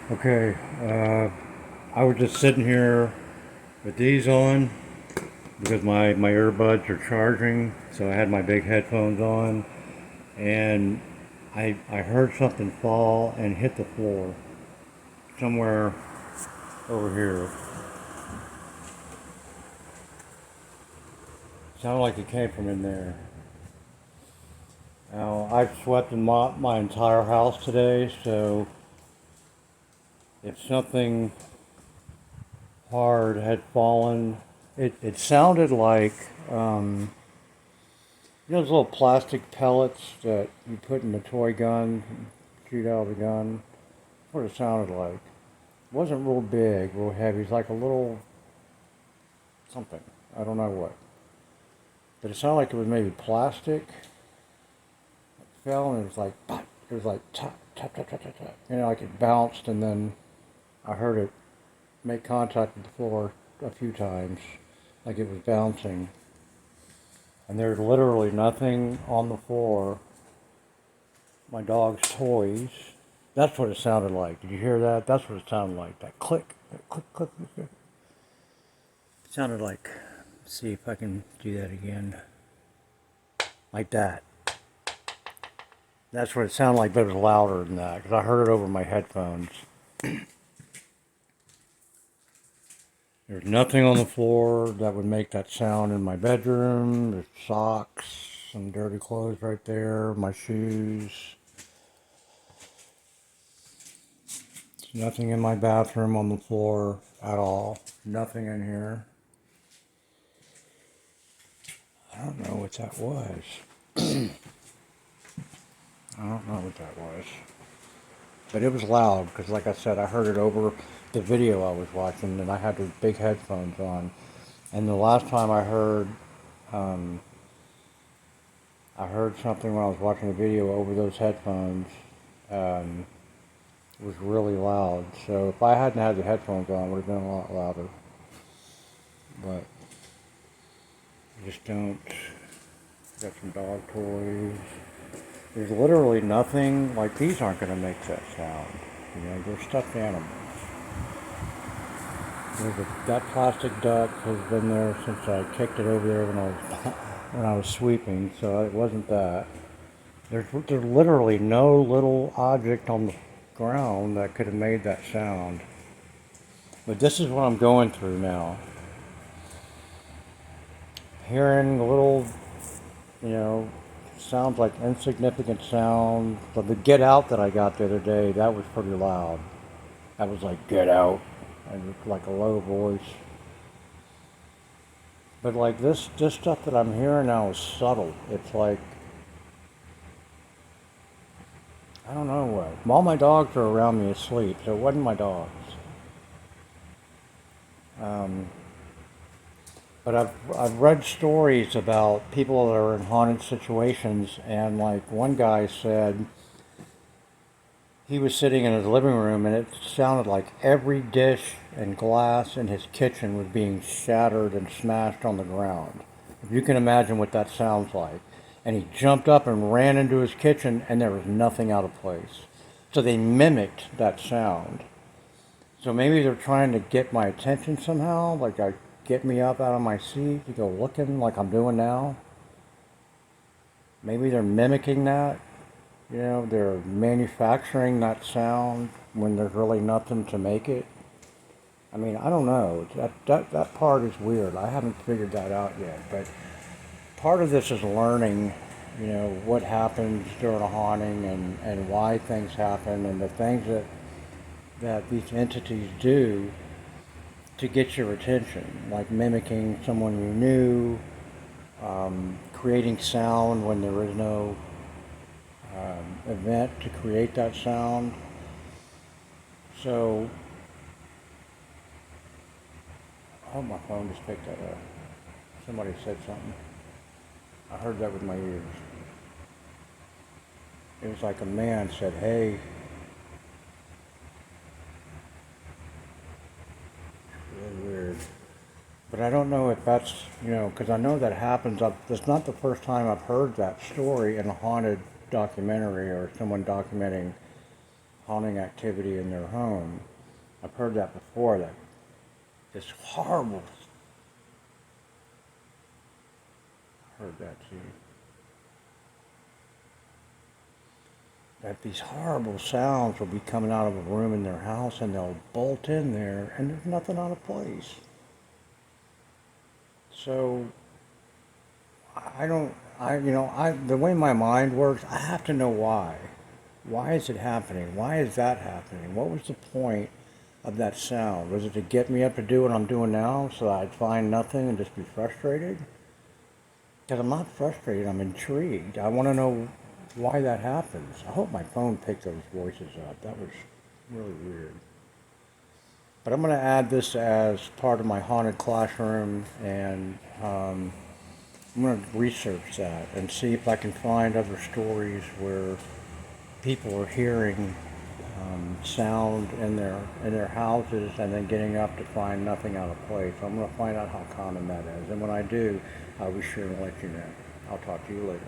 Okay, I was just sitting here with these on because my earbuds are charging, so I had my big headphones on, and I heard something fall and hit the floor somewhere over here. Sounded like it came from in there. Now, I've swept and mopped my entire house today, so if something hard had fallen, it sounded like, those little plastic pellets that you put in the toy gun, shoot out of the gun. That's what it sounded like. It wasn't real big, real heavy. It's like a little something. I don't know what. But it sounded like it was maybe plastic. It fell and it was like, pop. It was like tap, tap, tap, tap, tap, tap. Like it bounced and then I heard it make contact with the floor a few times, like it was bouncing. And there's literally nothing on the floor. My dog's toys. That's what it sounded like. Did you hear that? That's what it sounded like. That click, click, click, click. It sounded like. Let's see if I can do that again. Like that. That's what it sounded like, but it was louder than that because I heard it over my headphones. There's nothing on the floor that would make that sound in my bedroom. There's socks, some dirty clothes right there, my shoes. There's nothing in my bathroom on the floor at all. Nothing in here. I don't know what that was. I don't know what that was. But it was loud because, like I said, I heard it over the video I was watching, and I had the big headphones on. And the last time um, I heard something when I was watching the video over those headphones. Um, it was really loud. So if I hadn't had the headphones on, it would have been a lot louder. But I just don't. Got some dog toys. There's literally nothing, like these aren't going to make that sound. They're stuffed animals. That plastic duck has been there since I kicked it over there when I was sweeping, so it wasn't that. There's literally no little object on the ground that could have made that sound. But this is what I'm going through now. Hearing little, you know, sounds like insignificant sound. But the get out that I got the other day, that was pretty loud. That was like get out, and like a low voice. But like this stuff that I'm hearing now is subtle. It's like I don't know what. All my dogs are around me asleep, so it wasn't my dogs. Um, but I've read stories about people that are in haunted situations, and like one guy said he was sitting in his living room and it sounded like every dish and glass in his kitchen was being shattered and smashed on the ground. If you can imagine what that sounds like. And he jumped up and ran into his kitchen and there was nothing out of place. So they mimicked that sound. So maybe they're trying to get my attention somehow, like get me up out of my seat to go looking like I'm doing now. Maybe they're mimicking that. They're manufacturing that sound when there's really nothing to make it. I mean, I don't know. That part is weird. I haven't figured that out yet. But part of this is learning, what happens during a haunting and why things happen and the things that these entities do to get your attention, like mimicking someone you knew, creating sound when there is no event to create that sound. So, I hope my phone just picked that up. Somebody said something. I heard that with my ears. It was like a man said, hey. Really weird. But I don't know if that's, because I know that happens. That's not the first time I've heard that story in a haunted documentary or someone documenting haunting activity in their home. I've heard that before, that this horrible, I heard that too, that these horrible sounds will be coming out of a room in their house and they'll bolt in there and there's nothing out of place. So I don't, the way my mind works, I have to know why. Why is it happening? Why is that happening? What was the point of that sound? Was it to get me up to do what I'm doing now so that I'd find nothing and just be frustrated? Because I'm not frustrated, I'm intrigued. I want to know why that happens. I hope my phone picked those voices up. That was really weird. But I'm going to add this as part of my haunted classroom, and I'm going to research that and see if I can find other stories where people are hearing sound in their houses and then getting up to find nothing out of place. I'm going to find out how common that is, and when I do, I'll be sure to let you know. I'll talk to you later.